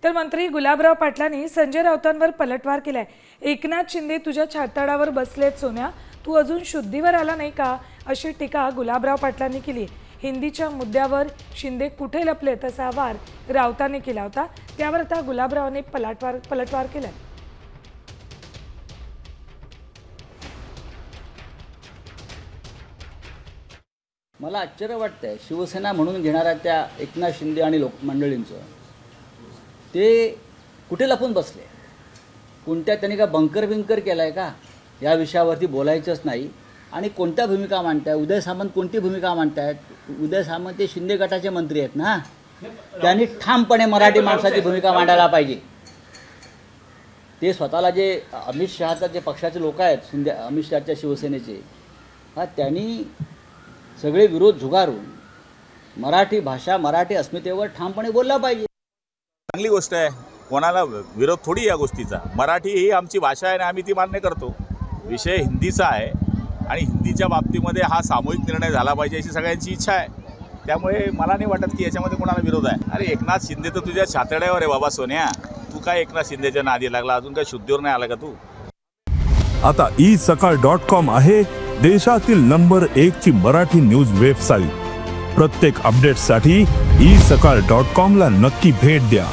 तर मंत्री गुलाबराव पाटलांनी संजय राऊतांवर पलटवार केलाय। एकनाथ शिंदे तुझ्या छाताडावर बसलेत सोन्या, तू अजून शुद्धीवर आला नाही का, अशी टीका गुलाबराव पाटलांनी केली। हिंदीच्या मुद्द्यावर शिंदे कुठे लपलेत असा वार राऊतांनी केला होता, त्यावर आता गुलाबरावांनी पलटवार केलाय। मला आश्चर्य वाटतंय शिवसेना म्हणून घेणाऱ्या त्या एकनाथ शिंदे आणि लोकमंडळींचं ते कुठे लपून बसले। कोणत्या त्यांनी का बंकर केलाय का, या विषयावरती बोलायचंच नाही। आणि कोणत्या भूमिका मांडताय, उदय सामंत कोणती भूमिका मांडतायत? उदय सामंत ते शिंदे गटाचे मंत्री आहेत ना, त्यांनी ठामपणे मराठी माणसाची भूमिका मांडायला पाहिजे। ते स्वतःला जे अमित शहाचा जे पक्षाचे लोक आहेत शिंदे अमित शहाच्या शिवसेनेचे, त्यांनी सगळे विरोध झुगारून मराठी भाषा मराठी अस्मितेवर ठामपणे बोलला पाहिजे। चांगली गोष्ट आहे, कोणाला विरोध थोडी या गोष्टीचा। मराठी ही आमची भाषा आहे आणि आम्ही ती मान्य करतो। विषय हिंदीचा आहे आणि हिंदीच्या बाबतीमध्ये हा सामूहिक निर्णय झाला पाहिजे अशी सगळ्यांची इच्छा आहे। त्यामुळे मला नाही वाटत की याच्यामध्ये कोणाला विरोध आहे। अरे एकनाथ शिंदे तर तुझ्या छातड्यावर आहे बाबा सोन्या, तू काय एकनाथ शिंदेच्या नादी लागला? अजून काय शुद्धीवर नाही आला का तू? आता isakal.com आहे देशातील नंबर 1 ची मराठी न्यूज वेबसाईट। प्रत्येक अपडेटसाठी isakal.com ला नक्की भेट द्या।